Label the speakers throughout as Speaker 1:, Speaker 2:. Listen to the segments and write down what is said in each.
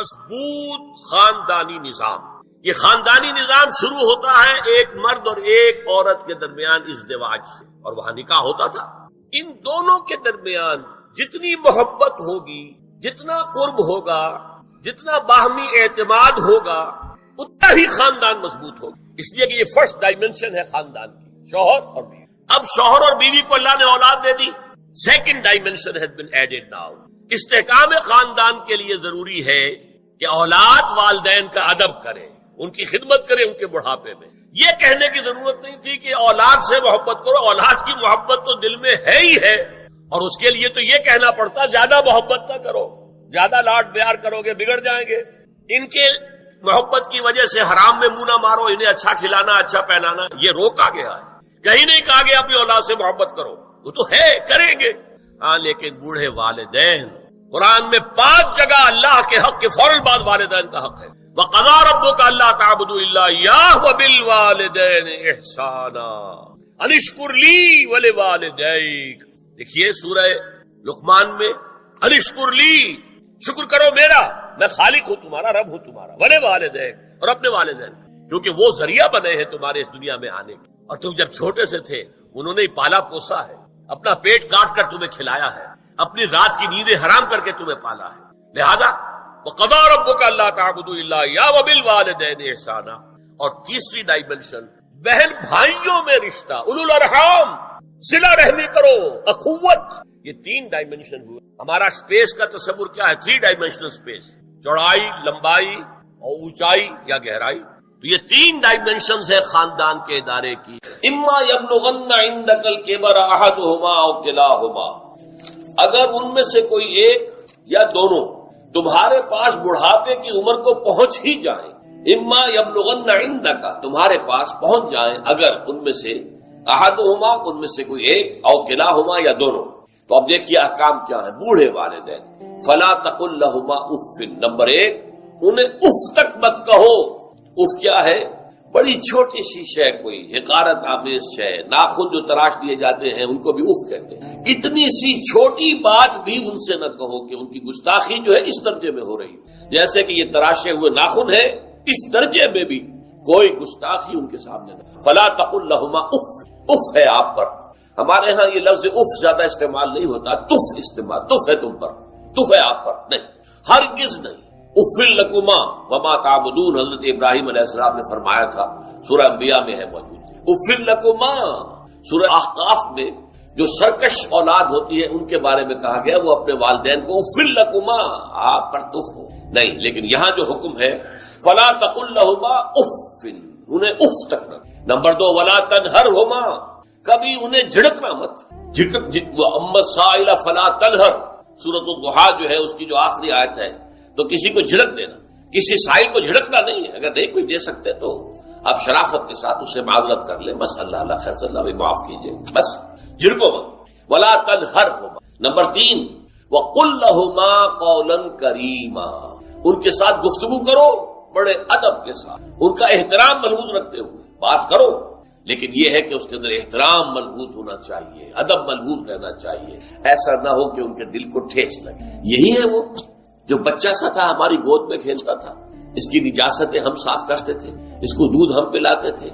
Speaker 1: مضبوط خاندانی نظام. یہ خاندانی نظام شروع ہوتا ہے ایک مرد اور ایک عورت کے درمیان ازدواج سے، اور وہاں نکاح ہوتا تھا. ان دونوں کے درمیان جتنی محبت ہوگی، جتنا قرب ہوگا، جتنا باہمی اعتماد ہوگا، اتنا ہی خاندان مضبوط ہوگا. اس لیے کہ یہ فرسٹ ڈائمنشن ہے خاندان کی، شوہر اور بیوی. اب شوہر اور بیوی کو اللہ نے اولاد دے دی. Second dimension has been added now. استحکام خاندان کے لیے ضروری ہے کہ اولاد والدین کا ادب کرے، ان کی خدمت کرے ان کے بڑھاپے میں. یہ کہنے کی ضرورت نہیں تھی کہ اولاد سے محبت کرو. اولاد کی محبت تو دل میں ہے ہی ہے، اور اس کے لیے تو یہ کہنا پڑتا زیادہ محبت نہ کرو، زیادہ لاڈ پیار کرو گے بگڑ جائیں گے. ان کے محبت کی وجہ سے حرام میں منہ نہ مارو، انہیں اچھا کھلانا اچھا پہنانا یہ روکا گیا ہے. کہیں نہیں کہا گیا اپنی اولاد سے محبت کرو، وہ تو ہے کریں گے. ہاں لیکن بوڑھے والدین، قرآن میں 5 جگہ اللہ کے حق کے فوراً بعد والدین کا حق ہے. وَقَضَىٰ رَبُّكَ أَلَّا تَعْبُدُوا إِلَّا إِيَّاهُ وَبِالْوَالِدَيْنِ إِحْسَانًا أَنِ اشْكُرْ لِي وَلِوَالِدَيْكَ. دیکھیے سورہ لقمان میں أَنِ اشْكُرْ لِي، شکر کرو میرا، میں خالق ہوں تمہارا، رب ہوں تمہارا. وَلِوَالِدَيْكَ، اور اپنے والدین، کیونکہ وہ ذریعہ بنے ہیں تمہارے اس دنیا میں آنے کے. اور تم جب چھوٹے سے تھے انہوں نے پالا پوسا ہے، اپنا پیٹ کاٹ کر تمہیں کھلایا ہے، اپنی رات کی نیندیں حرام کر کے تمہیں پالا ہے. لہذا وَقَضَىٰ رَبُّكَ أَلَّا تَعْبُدُوا إِلَّا إِيَّاهُ وَبِالْوَالِدَيْنِ إِحْسَانًا. اور تیسری ڈائمنشن بہن بھائیوں میں رشتہ، اولو الارحام، صلہ رحمی کرو، اخوت. یہ 3 ڈائمنشن ہوئے. ہمارا اسپیس کا تصور کیا ہے؟ 3 ڈائمنشنل اسپیس، چوڑائی، لمبائی اور اونچائی یا گہرائی. تو یہ 3 ڈائمنشنز ہے خاندان کے ادارے کی. اما یبلغن عندک الکبر احدہما او کلاہما، اگر ان میں سے کوئی ایک یا دونوں تمہارے پاس بڑھاپے کی عمر کو پہنچ ہی جائیں. اما یبلغن عندک، تمہارے پاس پہنچ جائیں اگر ان میں سے احدہما، ان میں سے کوئی ایک، او کلاہما یا دونوں. تو اب دیکھیے احکام کیا ہے. بوڑھے والدین، فلا تقل لہما اف. نمبر 1، انہیں اف تک مت کہو. اف کیا ہے؟ بڑی چھوٹی سی شے، کوئی حقارت آمیز شے، ناخن جو تراش دیے جاتے ہیں ان کو بھی اف کہتے ہیں. اتنی سی چھوٹی بات بھی ان سے نہ کہو کہ ان کی گستاخی جو ہے اس درجے میں ہو رہی ہے. جیسے کہ یہ تراشے ہوئے ناخن ہے، اس درجے میں بھی کوئی گستاخی ان کے سامنے نہ. فلا تقل لہما اف. اف ہے آپ پر. ہمارے ہاں یہ لفظ اف زیادہ استعمال نہیں ہوتا، تف استعمال. تف ہے تم پر، تف ہے آپ پر. نہیں، ہرگز نہیں. اف لکما وما تعبدون، حضرت ابراہیم علیہ السلام نے فرمایا تھا، سورہ انبیاء میں ہے موجود. اف لکما، سورہ احقاف میں جو سرکش اولاد ہوتی ہے ان کے بارے میں کہا گیا وہ اپنے والدین کو اف لکما، آپ پر تف ہو. نہیں، لیکن یہاں جو حکم ہے فلا تقل لہما اف، انہیں اف تک نہ. نمبر 2، ولا تنہرہما، کبھی انہیں جھڑکنا مت. اما السائل فلا تنہر، سورۃ الضحیٰ جو ہے اس کی جو آخری آیت ہے، تو کسی کو جھڑک دینا، کسی سائل کو جھڑکنا نہیں ہے. اگر نہیں کوئی دے سکتے تو آپ شرافت کے ساتھ اسے معذرت کر لیں، بس اللہ خیر صلی اللہ معاف کیجئے، بس جھڑکو مت. ولا تنہرہما. نمبر 3، وقل لہما قولا کریما، ان کے ساتھ گفتگو کرو بڑے ادب کے ساتھ، ان کا احترام ملحوظ رکھتے ہوئے بات کرو. لیکن یہ ہے کہ اس کے اندر احترام ملحوظ ہونا چاہیے، ادب ملحوظ رہنا چاہیے. ایسا نہ ہو کہ ان کے دل کو ٹھیس لگے. یہی ہے وہ جو بچہ سا تھا ہماری گود میں کھیلتا تھا، اس کی نجاستیں ہم صاف کرتے تھے، اس کو دودھ ہم پلاتے تھے،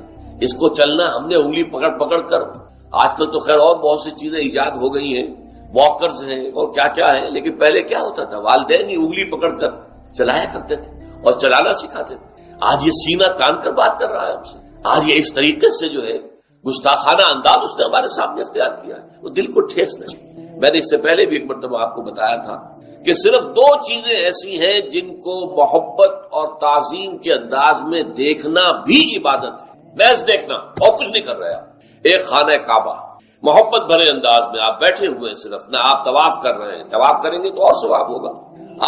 Speaker 1: اس کو چلنا ہم نے انگلی پکڑ پکڑ کر. آج کل تو خیر اور بہت سی چیزیں ایجاد ہو گئی ہیں، واکرز ہیں اور کیا کیا ہے، لیکن پہلے کیا ہوتا تھا؟ والدین ہی انگلی پکڑ کر چلایا کرتے تھے اور چلانا سکھاتے تھے. آج یہ سینہ تان کر بات کر رہا ہے ہم سے. آج یہ اس طریقے سے جو ہے گستاخانہ انداز اس نے ہمارے سامنے اختیار کیا ہے، وہ دل کو ٹھیس نہیں. میں نے اس سے پہلے بھی ایک مرتبہ آپ کو بتایا تھا کہ صرف 2 چیزیں ایسی ہیں جن کو محبت اور تعظیم کے انداز میں دیکھنا بھی عبادت ہے، محض دیکھنا اور کچھ نہیں کر رہے آپ. ایک خانہ کعبہ، محبت بھرے انداز میں آپ بیٹھے ہوئے، صرف نہ آپ طواف کر رہے ہیں، طواف کریں گے تو اور ثواب ہوگا.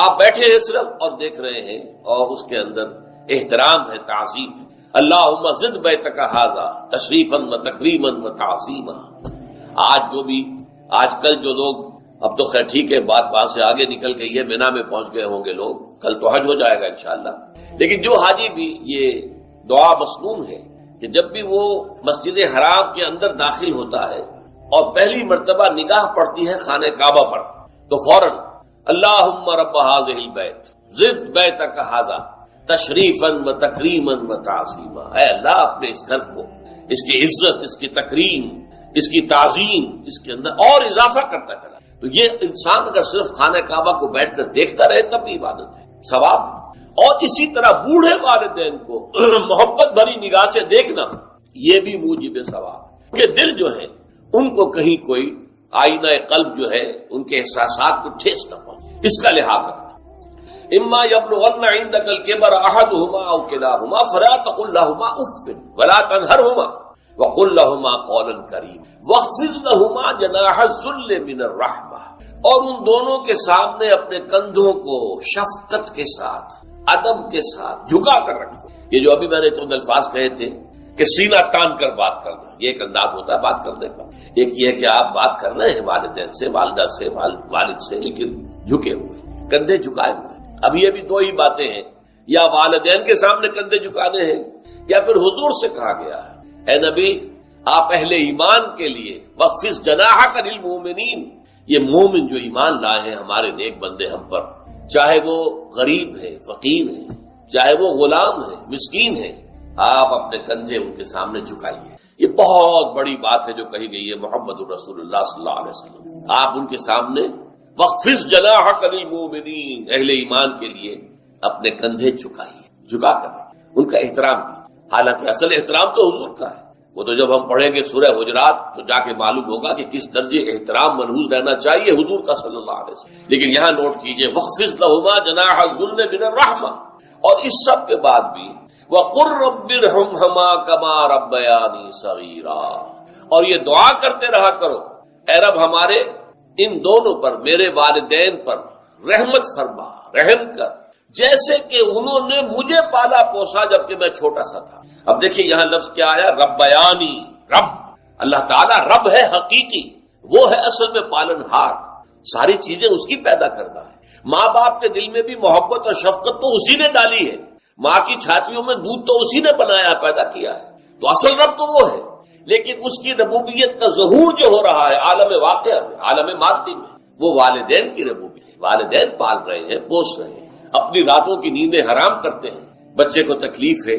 Speaker 1: آپ بیٹھے ہیں صرف اور دیکھ رہے ہیں، اور اس کے اندر احترام ہے، تعظیم ہے. اللہم زد بیتک ھذا تشریفا و تکریما و تعظیما. آج کل جو لوگ، اب تو خیر ٹھیک ہے بات وہاں سے آگے نکل گئی ہے، مینا میں پہنچ گئے ہوں گے لوگ، کل تو حج ہو جائے گا انشاءاللہ. لیکن جو حاجی بھی یہ دعا مسنون ہے کہ جب بھی وہ مسجد حرام کے اندر داخل ہوتا ہے اور پہلی مرتبہ نگاہ پڑتی ہے خانہ کعبہ پر، تو فوراً اللہم رب ھذہ البیت زد بیتک ھذا تشریفا و تکریما و تعظیما، اے اللہ اپنے اس گھر کو، اس کی عزت، اس کی تکریم، اس کی تعظیم، اس کے اندر اور اضافہ کرتا چلا۔ تو یہ انسان اگر صرف خانہ کعبہ کو بیٹھ کر دیکھتا رہے تب بھی عبادت ہے، ثواب ہے۔ اور اسی طرح بوڑھے والدین کو محبت بھری نگاہ سے دیکھنا، یہ بھی موجب ثواب ہے کہ دل جو ہے ان کو کہیں کوئی آئینہ قلب جو ہے ان کے احساسات کو ٹھیس نہ پہنچے، اس کا لحاظ رکھنا۔ اما یبلغن عندک الکبر احدہما او کلاہما فلا تقل لہما اف ولا تنہرہما وقل لہما قولا کریما واخفض لہما جناح الذل من الرحمہ، اور ان دونوں کے سامنے اپنے کندھوں کو شفقت کے ساتھ، ادب کے ساتھ جھکا کر رکھو۔ یہ جو ابھی میں نے چند الفاظ کہے تھے کہ سینہ تان کر بات کرنا، یہ ایک انداز ہوتا ہے بات کرنے کا۔ ایک یہ ہے کہ آپ بات کر رہے ہیں والدین سے، والدہ سے، والد سے، لیکن جھکے ہوئے، کندھے جھکائے ہوئے۔ اب یہ بھی دو ہی باتیں ہیں، یا والدین کے سامنے کندھے جھکانے ہیں، یا پھر حضور سے کہا گیا ہے اے نبی آپ اہل ایمان کے لیے وخفض جناحک للمؤمنین، یہ مومن جو ایمان لائے ہیں ہمارے نیک بندے ہم پر، چاہے وہ غریب ہے، فقیر ہے، چاہے وہ غلام ہے، مسکین ہے، آپ اپنے کندھے ان کے سامنے جھکائیے۔ یہ بہت بڑی بات ہے جو کہی گئی ہے محمد رسول اللہ صلی اللہ علیہ وسلم، آپ ان کے سامنے وخفض جناحک للمؤمنین، اہل ایمان کے لیے اپنے کندھے جھکائیے، جھکا کر ان کا احترام کیجیے۔ حالانکہ اصل احترام تو حضور کا ہے، وہ تو جب ہم پڑھیں گے سورہ حجرات تو جا کے معلوم ہوگا کہ کس درجے احترام منحوس رہنا چاہیے حضور کا صلی اللہ علیہ وسلم۔ لیکن یہاں نوٹ کیجئے وَخْفِضْ لَهُمَا جَنَاحَ الذُّلِّ مِنَ الرَّحْمَةِ، اور اس سب کے بعد بھی وَقُلْ رَبِّ ارْحَمْهُمَا كَمَا رَبَّيَانِي صَغِيرًا، اور یہ دعا کرتے رہا کرو اے رب ہمارے ان دونوں پر، میرے والدین پر رحمت فرما، رحم کر، جیسے کہ انہوں نے مجھے پالا پوسا جبکہ میں چھوٹا سا تھا۔ اب دیکھیے یہاں لفظ کیا آیا، ربیانی، رب، اللہ تعالیٰ رب ہے حقیقی، وہ ہے اصل میں پالن ہار، ساری چیزیں اس کی پیدا کرنا ہے۔ ماں باپ کے دل میں بھی محبت اور شفقت تو اسی نے ڈالی ہے، ماں کی چھاتیوں میں دودھ تو اسی نے بنایا، پیدا کیا ہے، تو اصل رب تو وہ ہے۔ لیکن اس کی ربوبیت کا ظہور جو ہو رہا ہے عالم واقعہ میں، عالم مادی میں، وہ والدین کی ربوبیت ہے۔ والدین پال رہے ہیں، پوس رہے ہیں، اپنی راتوں کی نیندیں حرام کرتے ہیں، بچے کو تکلیف ہے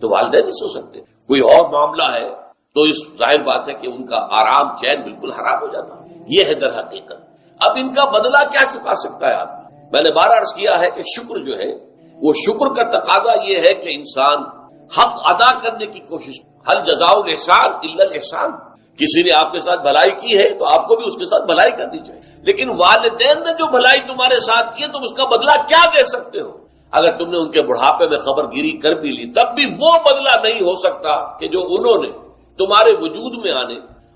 Speaker 1: تو والدین نہیں سو سکتے، کوئی اور معاملہ ہے تو اس ظاہر بات ہے کہ ان کا آرام چین بالکل حرام ہو جاتا ہے۔ یہ ہے در حقیقت۔ اب ان کا بدلہ کیا چکا سکتا ہے آدمی؟ میں نے بار عرض کیا ہے کہ شکر جو ہے وہ شکر کا تقاضا یہ ہے کہ انسان حق ادا کرنے کی کوشش، هل جزاء الاحسان الا الاحسان، کسی نے آپ کے ساتھ بھلائی کی ہے تو آپ کو بھی اس کے ساتھ بھلائی کرنی چاہیے۔ لیکن والدین نے جو بھلائی تمہارے ساتھ کی ہے تم اس کا بدلہ کیا دے سکتے ہو؟ اگر تم نے ان کے بڑھاپے میں خبر گیری کر بھی لی تب بھی وہ بدلہ نہیں ہو سکتا کہ جو انہوں نے تمہارے وجود میں آنے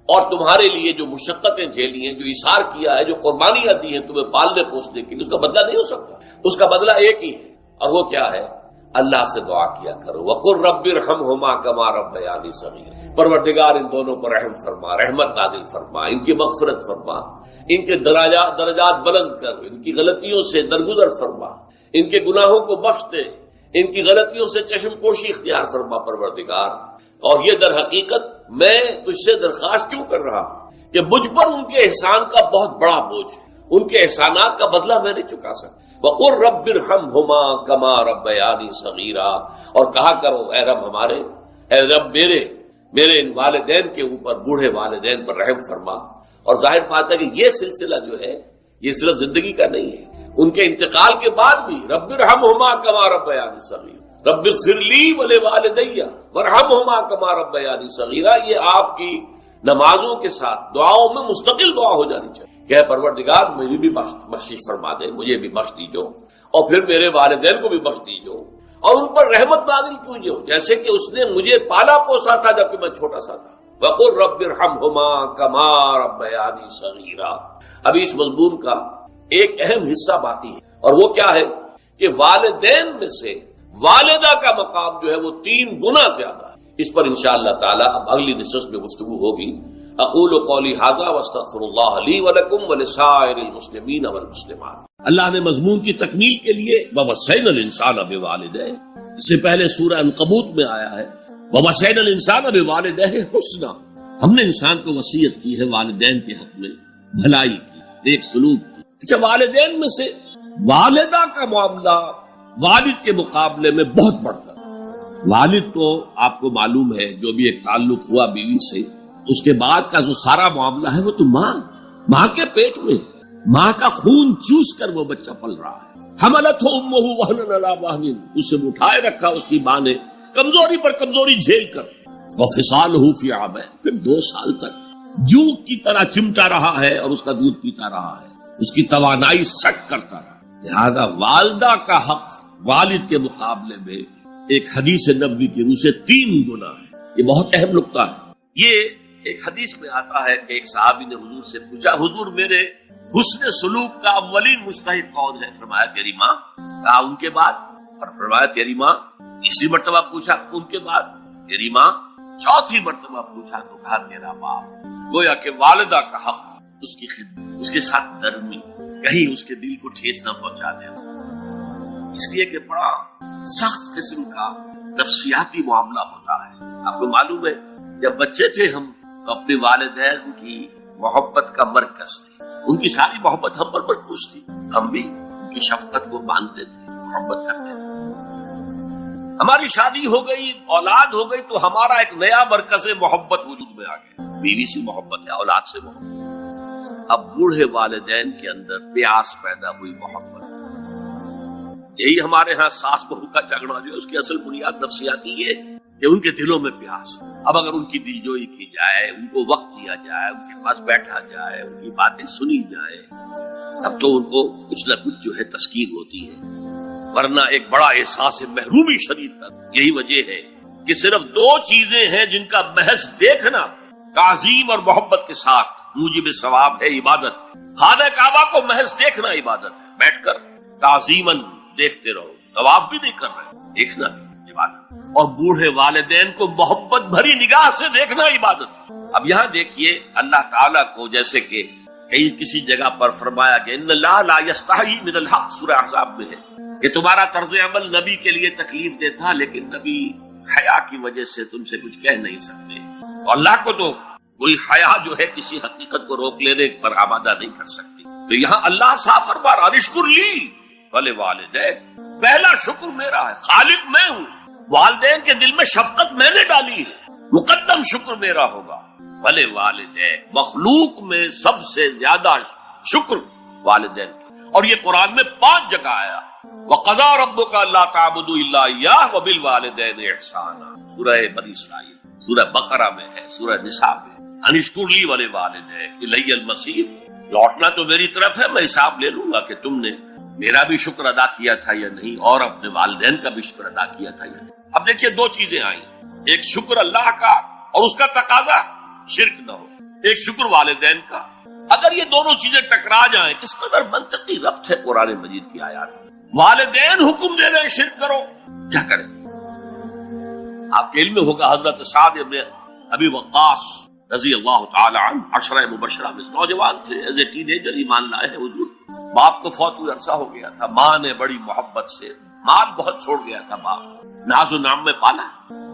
Speaker 1: اور تمہارے لیے جو مشقتیں جھیلی ہیں، جو ایثار کیا ہے، جو قربانیاں دی ہیں تمہیں پالنے پوسنے کی، اس کا بدلہ نہیں ہو سکتا۔ اس کا بدلہ ایک ہی ہے، اور وہ کیا ہے؟ اللہ سے دعا کیا کرو، وَقُلْ رَبِّ ارْحَمْهُمَا كَمَا رَبَّيَانِي صَغِيرًا، پروردگار ان دونوں پر رحم فرما، رحمت نازل فرما، ان کی مغفرت فرما، ان کے درجات بلند کر، ان کی غلطیوں سے درگزر فرما، ان کے گناہوں کو بخش دے، ان کی غلطیوں سے چشم پوشی اختیار فرما پروردگار۔ اور یہ در حقیقت میں تجھ سے درخواست کیوں کر رہا ہوں کہ مجھ پر ان کے احسان کا بہت بڑا بوجھ ہے، ان کے احسانات کا بدلہ میں نہیں چکا سکتا۔ وَقُلْ رَبِّ ارْحَمْهُمَا كَمَا رَبَّيَانِي صَغِيرًا، اور کہا کرو اے رب ہمارے، اے رب میرے ان والدین کے اوپر، بوڑھے والدین پر رحم فرما۔ اور ظاہر بات ہے کہ یہ سلسلہ جو ہے یہ صرف زندگی کا نہیں ہے، ان کے انتقال کے بعد بھی رب ارحمہما کما ربیانی صغیرا، رب اغفر لی ولوالدی وارحمہما کما ربیانی صغیرا، یہ آپ کی نمازوں کے ساتھ دعاؤں میں مستقل دعا ہو جانی چاہیے کہ اے پروردگار مجھے بھی بخشش فرما دے، مجھے بھی بخش دیجو، اور پھر میرے والدین کو بھی بخش دیجو، اور ان پر رحمت نازل کیجو جیسے کہ اس نے مجھے پالا پوسا تھا جبکہ میں چھوٹا سا تھا۔ وَقُلْ رَبِّ ارْحَمْهُمَا كَمَا رَبَّيَانِي صَغِيرًا۔ ابھی اس مضمون کا ایک اہم حصہ باقی ہے، اور وہ کیا ہے کہ والدین میں سے والدہ کا مقام جو ہے وہ 3 گنا زیادہ ہے۔ اس پر انشاءاللہ تعالی اب اگلی نشست میں گفتگو ہوگی۔ اقول قولی ھذا واستغفر اللہ لی ولکم ولسائر المسلمین والمسلمات۔ اللہ نے مضمون کی تکمیل کے لیے ووصینا الانسان بوالدیہ، اس سے پہلے سورہ عنکبوت میں آیا ہے ووصینا الانسان بوالدیہ حسنا، ہم نے انسان کو وصیت کی ہے والدین کے حق میں بھلائی کی، نیک سلوک کی۔ اچھا، والدین میں سے والدہ کا معاملہ والد کے مقابلے میں بہت بڑھ کر. والد تو آپ کو معلوم ہے جو بھی ایک تعلق ہوا بیوی سے، اس کے بعد کا جو سارا معاملہ ہے وہ تو ماں کے پیٹ میں ماں کا خون چوس کر وہ بچہ پل رہا ہے. حملتہ امہ وہنا علی وہن، اسے اٹھائے رکھا اس کی ماں نے کمزوری پر کمزوری جھیل کر. وفصالہ فی عامین، پھر 2 سال تک جوک کی طرح چمٹا رہا ہے اور اس کا دودھ پیتا رہا ہے، اس کی توانائی سک کرتا رہا. لہذا والدہ کا حق والد کے مقابلے میں ایک حدیث نبوی کی روح سے 3 گنا ہے. یہ بہت اہم نقطہ ہے. یہ ایک حدیث میں آتا ہے کہ ایک صحابی نے حضور سے پوچھا، حضور میرے حسن سلوک کا اولین مستحق کون ہے؟ فرمایا تیری ماں. کہا ان کے بعد؟ فرمایا تیری ماں. تیسری مرتبہ پوچھا، ان کے بعد؟ تیری ماں. چوتھی مرتبہ پوچھا تو کہا تیرا باپ. گویا کہ والدہ کا حق اس کی خدمت، اس کے ساتھ نرمی، کہیں اس کے دل کو ٹھیس نہ پہنچا دینا. اس لیے کہ بڑا سخت قسم کا نفسیاتی معاملہ ہوتا ہے. آپ کو معلوم ہے جب بچے تھے ہم تو اپنے والدین کی محبت کا مرکز تھے. ان کی ساری محبت ہم پر مرکوز تھی. ہم بھی ان کی شفقت کو مانتے تھے، محبت کرتے تھے. ہماری شادی ہو گئی، اولاد ہو گئی تو ہمارا ایک نیا مرکز محبت وجود میں آ گیا. بیوی سے محبت ہے، اولاد سے محبت. اب بوڑھے والدین کے اندر پیاس پیدا ہوئی محبت. یہی ہمارے ہاں ساس بہو کا جھگڑا جو ہے اس کی اصل بنیاد نفسیاتی ہے کہ ان کے دلوں میں پیاس. اب اگر ان کی دلجوئی کی جائے، ان کو وقت دیا جائے، ان کے پاس بیٹھا جائے، ان کی باتیں سنی جائے، تب تو ان کو کچھ نہ کچھ جو ہے تسکین ہوتی ہے. ورنہ ایک بڑا احساس محرومی شدید کا. یہی وجہ ہے کہ صرف 2 چیزیں ہیں جن کا محض دیکھنا تعظیم اور محبت کے ساتھ موجب ثواب ہے عبادت. خانہ کعبہ کو محض دیکھنا عبادت ہے. بیٹھ کر تعظیماً دیکھتے رہو، طواف بھی نہیں کر رہے، دیکھنا عبادت. اور بوڑھے والدین کو محبت بھری نگاہ سے دیکھنا عبادت. اب یہاں دیکھیے اللہ تعالیٰ کو جیسے کہ کسی جگہ پر فرمایا کہ ان اللہ لا یستحی من الحق، سورہ احزاب میں ہے کہ تمہارا طرز عمل نبی کے لیے تکلیف دہ تھا، لیکن نبی حیا کی وجہ سے تم سے کچھ کہہ نہیں سکتے. اور اللہ کو تو کوئی حیا جو ہے کسی حقیقت کو روک لینے پر آمادہ نہیں کر سکتی. تو یہاں اللہ صاف فرما رہا اشکر لی ولی والدین، پہلا شکر میرا ہے، خالق میں ہوں، والدین کے دل میں شفقت میں نے ڈالی ہے، مقدم شکر میرا ہوگا. ولی والدین، مخلوق میں سب سے زیادہ شکر والدین کی. اور یہ قرآن میں 5 جگہ آیا. وَقَضَىٰ رَبُّكَ أَلَّا تَعْبُدُوا إِلَّا إِيَّاهُ وَبِالْوَالِدَيْنِ إِحْسَانًا، سورہ بنی اسرائیل، سورہ بقرہ میں ہے، سورہ نساء میں. ان اشکر لی وَلِوَالِدَيْكَ إِلَيَّ الْمَصِيرُ، لوٹنا تو میری طرف ہے، میں حساب لے لوں گا کہ تم نے میرا بھی شکر ادا کیا تھا یا نہیں، اور اپنے والدین کا بھی شکر ادا کیا تھا یا نہیں. اب دیکھیے 2 چیزیں آئیں، ایک شکر اللہ کا اور اس کا تقاضا شرک نہ ہو، ایک شکر والدین کا. اگر یہ دونوں چیزیں ٹکرا جائیں، کس قدر منطقی ربط ہے قرآن مجید کی آیات میں. والدین حکم دے رہے ہیں شرک کرو، کیا کریں؟ آپ کے علم میں ہوگا حضرت سعد ابن ابی وقاص رضی اللہ تعالی عنہ 10 مبشرہ میں نوجوان تھے، ایز اے ٹین ایجر ایمان لائے ہیں حضور. باپ کو فوت ہوئے عرصہ ہو گیا تھا، ماں نے بڑی محبت سے، مال بہت چھوڑ گیا تھا باپ، ناز و نام میں پالا.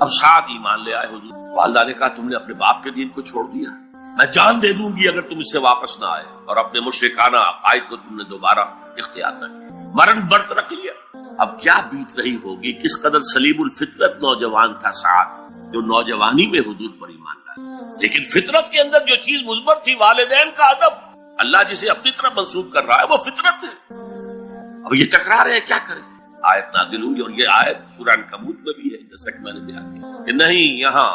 Speaker 1: اب سعد ایمان لے آئے حضور. والدہ نے کہا تم نے اپنے باپ کے دین کو چھوڑ دیا، میں جان دے دوں گی اگر تم اس سے واپس نہ آئے، اور اپنے مشرکانہ عقائد کو تم نے دوبارہ اختیار نہ کیا. مرن برت رکھ لیا. اب کیا بیت رہی ہوگی، کس قدر سلیم الفطرت نوجوان تھا سعد، جو نوجوانی میں حضور پر ایمان لایا. لیکن فطرت کے اندر جو چیز مثبت تھی، والدین کا ادب، اللہ جسے اپنی طرف منسوب کر رہا ہے وہ فطرت ہے. اب یہ ٹکرا رہے ہیں، کیا کریں؟ آیت نازل ہوئی، اور یہ آیت سورہ عنکبوت میں بھی ہے، جیسا کہ میں نے بیان کیا کہ نہیں، یہاں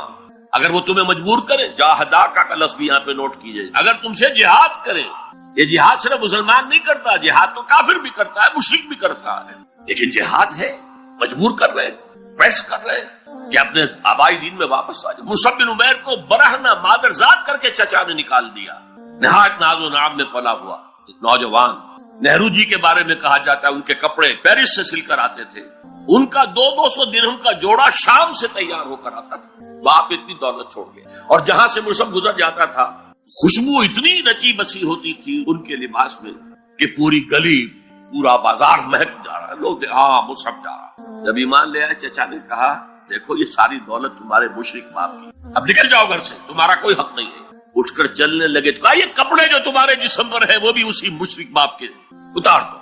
Speaker 1: اگر وہ تمہیں مجبور کریں، جاہداکا کا لفظ بھی یہاں پہ نوٹ کیجئے، اگر تم سے جہاد کریں. یہ جہاد صرف مسلمان نہیں کرتا، جہاد تو کافر بھی کرتا ہے، مشرک بھی کرتا ہے. لیکن جہاد ہے، مجبور کر رہے ہیں، پریس کر رہے ہیں کہ اپنے آبائی دین میں واپس آ جائے. مصعب بن عمیر کو برہنہ مادرزاد کر کے چچا نے نکال دیا. نہایت ناز و نام میں پلا ہوا ایک نوجوان. نہرو جی کے بارے میں کہا جاتا ہے ان کے کپڑے پیرس سے سل کر آتے تھے، ان کا 200 درہم کا جوڑا شام سے تیار ہو کر آتا تھا. باپ اتنی دولت چھوڑ گیا، اور جہاں سے مصعب گزر جاتا تھا خوشبو اتنی رچی بسی ہوتی تھی ان کے لباس میں کہ پوری گلی، پورا بازار مہک جا رہا ہے. لوگ ہاں مصعب جا رہا. جب ایمان لے آئے، چچا نے کہا دیکھو یہ ساری دولت تمہارے مشرک باپ کی، اب نکل جاؤ گھر سے، تمہارا کوئی حق نہیں ہے. اٹھ کر چلنے لگے تو کہا یہ کپڑے جو تمہارے جسم پر ہے وہ بھی اسی مشرک باپ کے، اتار دو.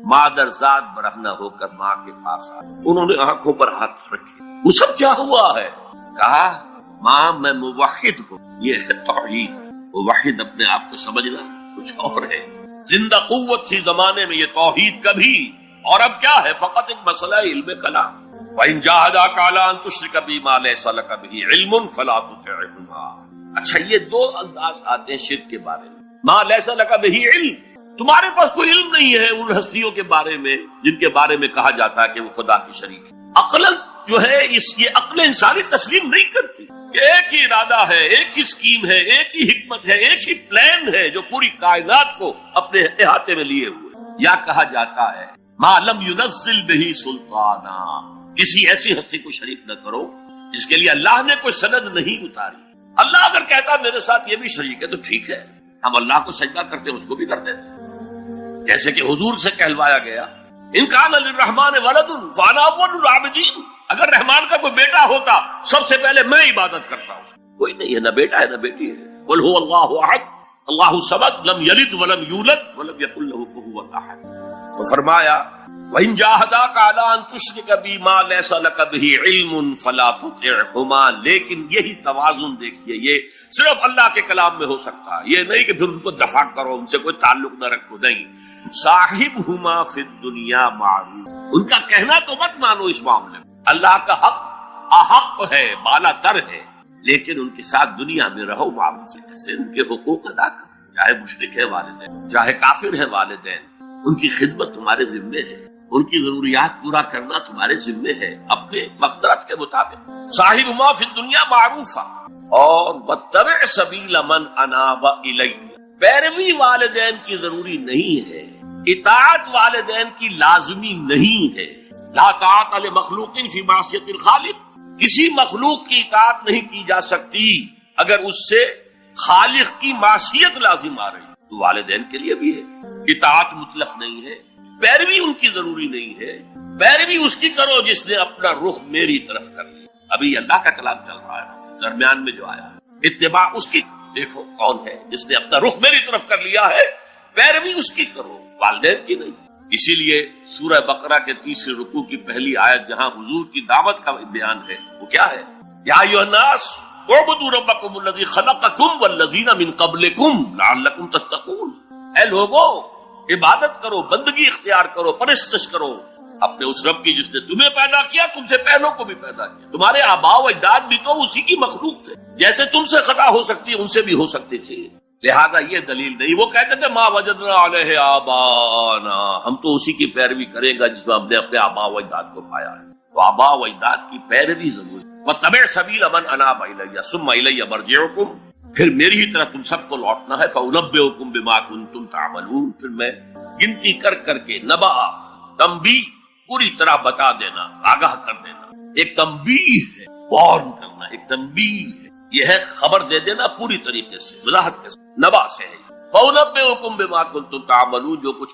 Speaker 1: مادر ذات برہنہ ہو کر ماں کے پاس آئے. انہوں نے آنکھوں پر ہاتھ رکھے. وہ سب کیا ہوا ہے؟ کہا ماں میں موحد ہوں. یہ ہے توحید. موحد اپنے آپ کو سمجھنا کچھ اور ہے. زندہ قوت تھی زمانے میں یہ توحید کبھی، اور اب کیا ہے؟ فقط ایک مسئلہ علم کلام. وَإِن جَاهَدَاكَ عَلَىٰ أَن تُشْرِكَ بِي مَا لَيْسَ لَكَ بِهِ عِلْمٌ فَلَا تُطِعْهُمَا. اچھا یہ دو انداز آتے ہیں شرک کے بارے میں. مَا لَيْسَ لَكَ بِهِ علم، تمہارے پاس کوئی علم نہیں ہے ان ہستیوں کے بارے میں جن کے بارے میں کہا جاتا ہے کہ وہ خدا کی شریک ہے. عقل جو ہے یہ عقل انسانی تسلیم نہیں کرتی. ایک ہی ارادہ ہے، ایک ہی اسکیم ہے، ایک ہی حکمت ہے، ایک ہی پلان ہے جو پوری کائنات کو اپنے احاطے میں لیے ہوئے. یا کہا جاتا ہے ما لم ينزل به سلطانا، کسی ایسی ہستی کو شریک نہ کرو جس کے لیے اللہ نے کوئی سند نہیں اتاری. اللہ اگر کہتا میرے ساتھ یہ بھی شریک ہے تو ٹھیک ہے، ہم اللہ کو سجدہ کرتے ہیں، اس کو بھی کر دیتے. جیسے کہ حضور سے کہلوایا گیا ان کان للرحمن ولد فانا اول العابدین، اگر رحمان کا کوئی بیٹا ہوتا سب سے پہلے میں عبادت کرتا ہوں. کوئی نہیں ہے، نہ بیٹا ہے نہ بیٹی ہے. قل هو اللہ احد اللہ الصمد لم یلد ولم یولد ولم یکن له کفوا احد. تو فرمایا وَإِن جَاهَدَاكَ عَلَىٰ أَن تُشْرِكَ بِي مَا لَيْسَ لَكَ بِهِ عِلْمٌ فَلَا تُطِعْهُمَا. لیکن یہی توازن دیکھیے، یہ صرف اللہ کے کلام میں ہو سکتا ہے. یہ نہیں کہ پھر ان کو دفاع کرو، ان سے کوئی تعلق نہ رکھو. نہیں، صاحبهما فی الدنیا معروف. ان کا کہنا تو مت مانو اس معاملے میں. اللہ کا حق احق ہے، بالا تر ہے، لیکن ان کے ساتھ دنیا میں رہو معروف سے ان کے حقوق ادا کرو. چاہے مشرک ہے والدین، چاہے کافر ہے والدین، ان کی خدمت تمہارے ذمے ہے، ان کی ضروریات پورا کرنا تمہارے ذمے ہے اپنے مقدرت کے مطابق. صاحبہما فی الدنیا معروفا اور واتبع سبیل من اناب الی. پیروی والدین کی ضروری نہیں ہے، اطاعت والدین کی لازمی نہیں ہے. لا طاعت لمخلوق فی معصیت الخالق. کسی مخلوق کی اطاعت نہیں کی جا سکتی اگر اس سے خالق کی معصیت لازم آ رہی. تو والدین کے لیے بھی ہے. اطاعت مطلق نہیں ہے، پیروی ان کی ضروری نہیں ہے. پیروی اس کی کرو جس نے اپنا رخ میری طرف کر لیا. ابھی اللہ کا کلام چل رہا ہے، درمیان میں جو آیا اتباع اس کی. دیکھو کون ہے جس نے اپنا رخ میری طرف کر لیا ہے، پیروی اس کی کرو، والدین کی نہیں. اسی لیے سورہ بقرہ کے تیسرے رکوع کی پہلی آیت جہاں حضور کی دعوت کا بیان ہے وہ کیا ہے؟ یا ایھا الناس اعبدوا ربکم الذی خلقکم والذین من قبلکم لعلکم تتقون. اے لوگو، عبادت کرو، بندگی اختیار کرو، پرستش کرو اپنے اس رب کی جس نے تمہیں پیدا کیا، تم سے پہلوں کو بھی پیدا کیا. تمہارے آباء و اجداد بھی تو اسی کی مخلوق تھے. جیسے تم سے خطا ہو سکتی ہے ان سے بھی ہو سکتی تھی. لہذا یہ دلیل نہیں. وہ کہتے تھے ما وجدنا علیہ آبانا، ہم تو اسی کی پیروی کریں گا جس میں ہم نے اپنے آباء و اجداد کو پایا ہے. تو آباء و اجداد کی پیروی ضروری. وَاتَّبِعْ سَبِيلَ مَنْ أَنَابَ إِلَيَّ ثُمَّ إِلَيَّ مَرْجِعُكُمْ. پھر میری ہی طرح تم سب کو لوٹنا ہے. فَأُنَبِّئُكُم بِمَا كُنتُمْ تَعْمَلُونَ. پھر میں گنتی کر کر کے نبا تنبیہ پوری طرح بتا دینا، آگاہ کر دینا. ایک تنبیہ ہے، وارن کرنا، ایک تنبیہ ہے. یہ ہے خبر دے دینا پوری طریقے سے، وضاحت کے ساتھ. نبا سے ہے. فَأُنَبِّئُكُم بِمَا كُنتُمْ تَعْمَلُونَ. جو کچھ